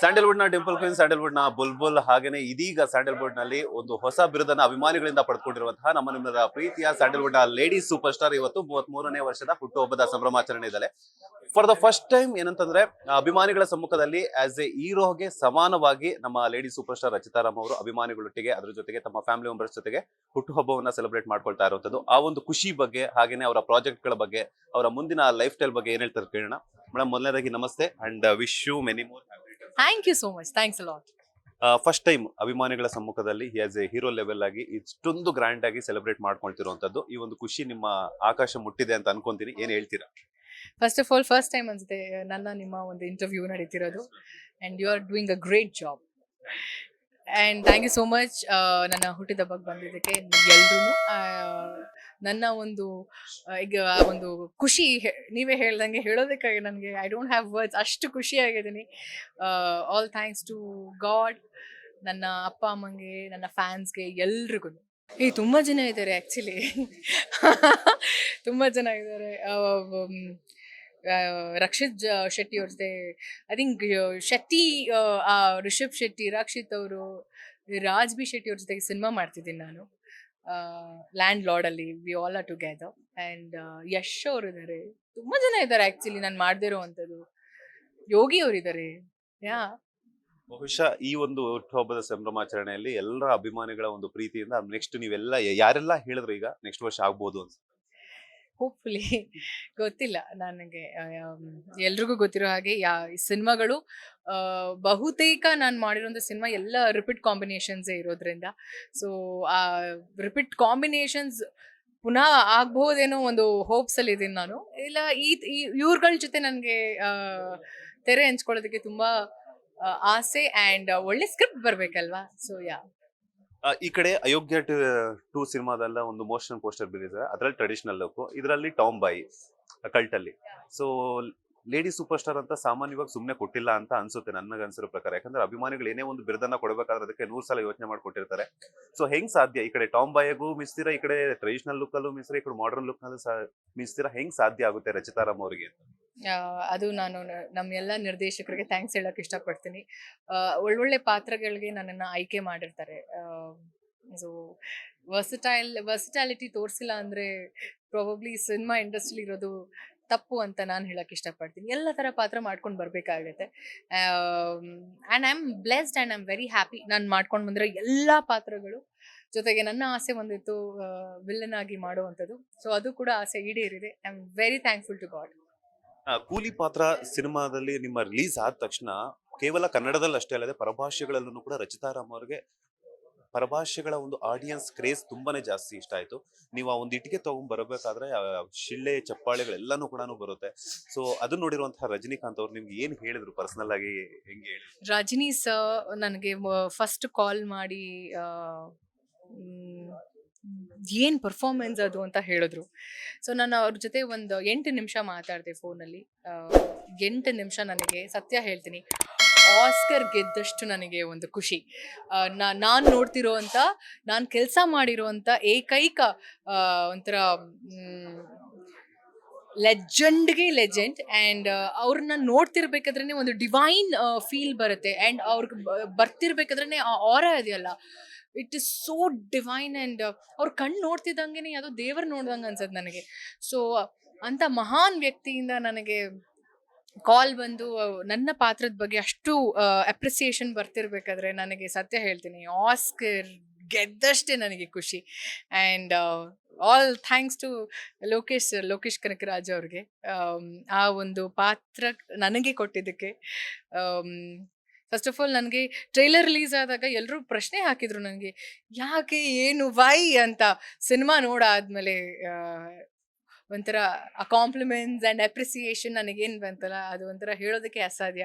Sandalwood ನ Dimple queen, Sandalwood ನ ಬುಲ್ಬುಲ್, ಹಾಗೇನೆ ಇದೀಗ ಸ್ಯಾಂಡಲ್ವುಡ್ ನಲ್ಲಿ ಒಂದು ಹೊಸ ಬಿರುದನ್ನ ಅಭಿಮಾನಿಗಳಿಂದ ಪಡೆದುಕೊಂಡಿರುವಂತಹ ನಮ್ಮ ನಿಮ್ಮದ ಪ್ರೀತಿಯ ಸ್ಯಾಂಡಲ್ವುಡ್ ನ ಲೇಡಿ ಸೂಪರ್ ಸ್ಟಾರ್ ಇವತ್ತು 33ನೇ ವರ್ಷದ ಹುಟ್ಟುಹಬ್ಬದ ಸಂಭ್ರಮಾಚರಣೆ ಇದ್ದಾರೆ. ಫಾರ್ ದ ಫಸ್ಟ್ ಟೈಮ್ ಏನಂತಂದ್ರೆ ಅಭಿಮಾನಿಗಳ ಸಮ್ಮುಖದಲ್ಲಿ ಆಸ್ ಎ ಹೀರೋಗೆ ಸಮಾನವಾಗಿ ನಮ್ಮ lady super star Rachita Ram ಅವರು ಅಭಿಮಾನಿಗಳೊಟ್ಟಿಗೆ ಅದ್ರ ಜೊತೆಗೆ ತಮ್ಮ ಫ್ಯಾಮಿಲಿ ಮೆಂಬರ್ಸ್ ಜೊತೆಗೆ ಹುಟ್ಟುಹಬ್ಬವನ್ನ ಸೆಲೆಬ್ರೇಟ್ ಮಾಡ್ಕೊಳ್ತಾ ಇರುವಂತದ್ದು. ಆ ಒಂದು ಖುಷಿ ಬಗ್ಗೆ ಹಾಗೇನೆ ಅವರ ಪ್ರಾಜೆಕ್ಟ್ ಗಳ ಬಗ್ಗೆ ಅವರ ಮುಂದಿನ ಲೈಫ್ ಸ್ಟೈಲ್ ಬಗ್ಗೆ ಏನ್ ಹೇಳ್ತಾರೆ ಕೇಳೋಣ. ಮೇಡಮ್, ಮೊದಲನೇದಾಗಿ ನಮಸ್ತೆ and wish you many more. Thank you so much. Thanks a lot. First time ಅಭಿಮಾನಿಗಳ ಸಮ್ಮುಖದಲ್ಲಿ ಆಸ್ ಎ ಹೀರೋ ಲೆವೆಲ್ ಆಗಿ ಇಷ್ಟೊಂದು ಗ್ರ್ಯಾಂಡ್ ಆಗಿ ಸೆಲೆಬ್ರೇಟ್ ಮಾಡ್ಕೊಳ್ತಿರುವಂತದ್ದು, ಈ ಒಂದು ಖುಷಿ ನಿಮ್ಮ ಆಕಾಶ ಮುಟ್ಟಿದೆ ಅಂತ ಅನ್ಕೊಂತೀನಿ. ಏನ್ ಹೇಳ್ತೀರಾ? First of all, first time ಅನ್ಸುತ್ತೆ ನನ್ನ ನಿಮ್ಮ ಒಂದು interview ನಡೀತಿರೋದು and you are doing a great job. And thank you so much ನನ್ನ ಹುಟ್ಟಿದ ಹಬ್ಬಕ್ಕೆ ಬಂದಿದ್ದಕ್ಕೆ ಎಲ್ರೂ ನನ್ನ ಒಂದು ಈಗ ಒಂದು ಖುಷಿ ನೀವೇ ಹೇಳ್ದಂಗೆ ಹೇಳೋದಕ್ಕಾಗಿ ನನಗೆ ಐ ಡೋಂಟ್ ಹ್ಯಾವ್ ವರ್ಡ್ಸ್, ಅಷ್ಟು ಖುಷಿಯಾಗಿದ್ದೀನಿ. ಆಲ್ ಥ್ಯಾಂಕ್ಸ್ ಟು ಗಾಡ್, ನನ್ನ ಅಪ್ಪ ಅಮ್ಮಂಗೆ, ನನ್ನ ಫ್ಯಾನ್ಸ್ಗೆ, ಎಲ್ರಿಗೂ. ತುಂಬ ಜನ ಇದ್ದಾರೆ ಆ್ಯಕ್ಚುಲಿ ತುಂಬ ಜನ ಇದ್ದಾರೆ. ರಕ್ಷಿತ್ ಶೆಟ್ಟಿ ಅವ್ರ ಜೊತೆ ಐ ಥಿಂಕ್ ಶೆಟ್ಟಿ, ರಿಷಬ್ ಶೆಟ್ಟಿ, ರಕ್ಷಿತ್ ಅವರು, ರಾಜ್ ಬಿ ಶೆಟ್ಟಿ ಅವ್ರ ಜೊತೆಗೆ ಸಿನಿಮಾ ಮಾಡ್ತಿದ್ದೀನಿ ನಾನು, ಲ್ಯಾಂಡ್ ಲಾರ್ಡಲ್ಲಿ. We all are together. And Yash ಅವರು ಇದ್ದಾರೆ, ತುಂಬ ಜನ ಇದ್ದಾರೆ ಆ್ಯಕ್ಚುಲಿ ನಾನು ಮಾಡದಿರೋ ಅಂಥದ್ದು. ಯೋಗಿ ಅವರಿದ್ದಾರೆ. ಯಾ, ಬಹುಶಃ ಈ ಒಂದು ಹುಟ್ಟುಹಬ್ಬದ ಸಂಭ್ರಮಾಚರಣೆಯಲ್ಲಿ ಎಲ್ಲರ ಅಭಿಮಾನಿಗಳ ಒಂದು ಪ್ರೀತಿಯಿಂದ ನೆಕ್ಸ್ಟ್ ನೀವೆಲ್ಲ ಯಾರೆಲ್ಲ ಹೇಳಿದ್ರು ಈಗ ನೆಕ್ಸ್ಟ್ ವರ್ಷ ಆಗ್ಬೋದು ಅಂತ? ಹೋಪ್ಫುಲಿ ಗೊತ್ತಿಲ್ಲ ನನಗೆ. ಎಲ್ರಿಗೂ ಗೊತ್ತಿರೋ ಹಾಗೆ ಸಿನಿಮಾಗಳು ಬಹುತೇಕ ನಾನು ಮಾಡಿರೋಂಥ ಸಿನಿಮಾ ಎಲ್ಲ ರಿಪೀಟ್ ಕಾಂಬಿನೇಷನ್ಸೇ ಇರೋದ್ರಿಂದ, ಸೊ ಆ ರಿಪೀಟ್ ಕಾಂಬಿನೇಷನ್ಸ್ ಪುನಃ ಆಗ್ಬಹುದೇನೋ ಒಂದು ಹೋಪ್ಸಲ್ಲಿ ಇದ್ದೀನಿ ನಾನು. ಇಲ್ಲ ಇವ್ರುಗಳ ಜೊತೆ ನನಗೆ ತೆರೆ ಹಂಚ್ಕೊಳ್ಳೋದಕ್ಕೆ ತುಂಬ ಆಸೆ. ಆ್ಯಂಡ್ ಒಳ್ಳೆ ಸ್ಕ್ರಿಪ್ಟ್ ಬರಬೇಕಲ್ವಾ. ಸೊ ಯಾ, ಈ ಕಡೆ ಅಯೋಗ್ಯ 2 ಸಿನಿಮಾದಲ್ಲ ಒಂದು ಮೋಷನ್ ಪೋಸ್ಟರ್ ಬಿದ್ದಿದೆ, ಅದ್ರಲ್ಲಿ ಟ್ರೆಡಿಷನಲ್ ಲುಕ್, ಇದರಲ್ಲಿ ಟಾಮ್ ಬಾಯಿ ಕಲ್ಟ್ ಅಲ್ಲಿ. ಸೊ ಲೇಡಿ ಸೂಪರ್ ಸ್ಟಾರ್ ಅಂತ ಸಾಮಾನ್ಯವಾಗಿ ಸುಮ್ಮನೆ ಕೊಟ್ಟಿಲ್ಲ ಅಂತ ಅನ್ಸುತ್ತೆ ನನಗನ್ಸಿರೋ ಪ್ರಕಾರ. ಯಾಕಂದ್ರೆ ಅಭಿಮಾನಿಗಳು ಏನೇ ಒಂದು ಬಿರುದನ್ನ ಕೊಡಬೇಕಾದ್ರೆ ಅದಕ್ಕೆ 100 ಸಲ ಯೋಚನೆ ಮಾಡ್ಕೊಟ್ಟಿರ್ತಾರೆ. ಸೊ ಹೆಂಗ್ ಸಾಧ್ಯ ಈ ಕಡೆ ಟಾಮ್ ಬಾಯಿಗೂ ಮಿಸ್ತೀರಾ, ಈ ಕಡೆ ಟ್ರೆಡಿಷನಲ್ ಲುಕ್ ಅಲ್ಲೂ ಮಿಸ್ತೀರಾ, ಈ ಕಡೆ ಮಾಡರ್ನ್ ಲುಕ್ ನಲ್ಲೂ ಮಿಸ್ತೀರಾ? ಹೆಂಗ್ ಸಾಧ್ಯ ಆಗುತ್ತೆ ರಚಿತಾ ರಾಮ್ ಅವರಿಗೆ? ಅದು ನಾನು ನಮ್ಮ ಎಲ್ಲ ನಿರ್ದೇಶಕರಿಗೆ ಥ್ಯಾಂಕ್ಸ್ ಹೇಳಕ್ ಇಷ್ಟಪಡ್ತೀನಿ. ಒಳ್ಳೊಳ್ಳೆ ಪಾತ್ರಗಳಿಗೆ ನನ್ನನ್ನು ಆಯ್ಕೆ ಮಾಡಿರ್ತಾರೆ. ಸೊ ವರ್ಸಿಟಾಲಿಟಿ ತೋರಿಸಿಲ್ಲ ಅಂದರೆ ಪ್ರಾಬಬ್ಲಿ ಸಿನಿಮಾ ಇಂಡಸ್ಟ್ರಿ ಇರೋದು ತಪ್ಪು ಅಂತ ನಾನು ಹೇಳಕ್ ಇಷ್ಟಪಡ್ತೀನಿ. ಎಲ್ಲ ಥರ ಪಾತ್ರ ಮಾಡ್ಕೊಂಡು ಬರಬೇಕಾಗತ್ತೆ. And I am blessed and I am very happy. ನಾನು ಮಾಡ್ಕೊಂಡು ಬಂದಿರೋ ಎಲ್ಲ ಪಾತ್ರಗಳು ಜೊತೆಗೆ ನನ್ನ ಆಸೆ ಒಂದಿತ್ತು ವಿಲ್ಲನ್ ಆಗಿ ಮಾಡುವಂಥದ್ದು. ಸೊ ಅದು ಕೂಡ ಆಸೆ ಈಡೇರಿದೆ. I am very thankful to God. ಕೂಲಿ ಪಾತ್ರ ಸಿನಿಮಾದಲ್ಲಿ ನಿಮ್ಮ ರಿಲೀಸ್ ಆದ ತಕ್ಷಣ ಕೇವಲ ಕನ್ನಡದಲ್ಲಿ ಅಷ್ಟೇ ಅಲ್ಲದೆ ಪರಭಾಷೆಗಳಲ್ಲೂ ಕೂಡ ರಚಿತಾ ರಾಮ್ ಅವರಿಗೆ ಪರಭಾಷೆಗಳ ಒಂದು ಆಡಿಯನ್ಸ್ ಕ್ರೇಜ್ ತುಂಬಾನೇ ಜಾಸ್ತಿ ಇಷ್ಟ ಆಯ್ತು. ನೀವು ಆ ಒಂದು ಇಟಿಗೆ ತಗೊಂಡ್ ಬರಬೇಕಾದ್ರೆ ಶಿಳ್ಳೆ ಚಪ್ಪಾಳೆಗಳೆಲ್ಲಾನು ಕೂಡ ಬರುತ್ತೆ. ಸೊ ಅದನ್ನ ನೋಡಿರುವಂತಹ ರಜನಿಕಾಂತ್ ಅವ್ರು ನಿಮ್ಗೆ ಏನ್ ಹೇಳಿದ್ರು ಪರ್ಸನಲ್ ಆಗಿ? ಹೆಂಗೆ ಹೇಳಿದ್ರು? ರಜನಿ ಸರ್ ನನಗೆ ಫಸ್ಟ್ ಕಾಲ್ ಮಾಡಿ ಏನು ಪರ್ಫಾರ್ಮೆನ್ಸ್ ಅದು ಅಂತ ಹೇಳಿದ್ರು. ಸೊ ನಾನು ಅವ್ರ ಜೊತೆ ಒಂದು 8 ನಿಮಿಷ ಮಾತಾಡಿದೆ ಫೋನಲ್ಲಿ. 8 ನಿಮಿಷ ನನಗೆ ಸತ್ಯ ಹೇಳ್ತೀನಿ ಆಸ್ಕರ್ ಗೆದ್ದಷ್ಟು ನನಗೆ ಒಂದು ಖುಷಿ. ನಾನು ನೋಡ್ತಿರೋ ಅಂಥ, ನಾನು ಕೆಲಸ ಮಾಡಿರೋ ಅಂಥ ಏಕೈಕ ಒಂಥರ ಲೆಜೆಂಡ್ಗೆ ಲೆಜೆಂಡ್. ಆ್ಯಂಡ್ ಅವ್ರನ್ನ ನೋಡ್ತಿರ್ಬೇಕಾದ್ರೆ ಒಂದು ಡಿವೈನ್ ಫೀಲ್ ಬರುತ್ತೆ. ಆ್ಯಂಡ್ ಅವ್ರಿಗೆ ಬರ್ತಿರ್ಬೇಕಾದ್ರೆ ಆ ಆರಾ ಇದೆಯಲ್ಲ, it is so divine. And ಅವ್ರ ಕಣ್ಣು ನೋಡ್ತಿದ್ದಂಗೆ ಯಾವುದೋ ದೇವರು ನೋಡ್ದಂಗೆ ಅನ್ಸತ್ತೆ ನನಗೆ. ಸೊ ಅಂಥ ಮಹಾನ್ ವ್ಯಕ್ತಿಯಿಂದ ನನಗೆ ಕಾಲ್ ಬಂದು ನನ್ನ ಪಾತ್ರದ ಬಗ್ಗೆ ಅಷ್ಟು ಅಪ್ರಿಸಿಯೇಷನ್ ಬರ್ತಿರ್ಬೇಕಾದ್ರೆ ನನಗೆ ಸತ್ಯ ಹೇಳ್ತೀನಿ ಆಸ್ಕರ್ ಗೆದ್ದಷ್ಟೇ ನನಗೆ ಖುಷಿ. And all thanks to Lokesh Kanagaraj ಅವ್ರಿಗೆ ಆ ಒಂದು ಪಾತ್ರ ನನಗೆ ಕೊಟ್ಟಿದ್ದಕ್ಕೆ. ಫಸ್ಟ್ ಆಫ್ ಆಲ್ ನನಗೆ ಟ್ರೈಲರ್ ರಿಲೀಸ್ ಆದಾಗ ಎಲ್ಲರೂ ಪ್ರಶ್ನೆ ಹಾಕಿದ್ರು ನನಗೆ, ಯಾಕೆ, ಏನು, ವೈ ಅಂತ. ಸಿನಿಮಾ ನೋಡಾದ್ಮೇಲೆ ಒಂಥರ ಆ ಕಾಂಪ್ಲಿಮೆಂಟ್ಸ್ ಆ್ಯಂಡ್ ಅಪ್ರಿಸಿಯೇಷನ್ ನನಗೇನು ಬಂತಲ್ಲ, ಅದು ಒಂಥರ ಹೇಳೋದಕ್ಕೆ ಅಸಾಧ್ಯ.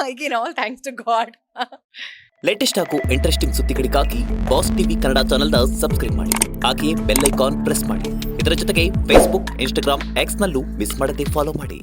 Again all thanks to God. Latest ಹಾಗೂ ಇಂಟ್ರೆಸ್ಟಿಂಗ್ ಸುದ್ದಿಗಳಿಗಾಗಿ ಬಾಸ್ ಟಿವಿ ಕನ್ನಡ ಚಾನೆಲ್ನ ಸಬ್ಸ್ಕ್ರೈಬ್ ಮಾಡಿ. ಹಾಗೆಯೇ ಬೆಲ್ ಐಕಾನ್ ಪ್ರೆಸ್ ಮಾಡಿ. ಇದರ ಜೊತೆಗೆ ಫೇಸ್ಬುಕ್, ಇನ್ಸ್ಟಾಗ್ರಾಮ್, ಎಕ್ಸ್ನಲ್ಲೂ ಮಿಸ್ ಮಾಡದೆ ಫಾಲೋ ಮಾಡಿ.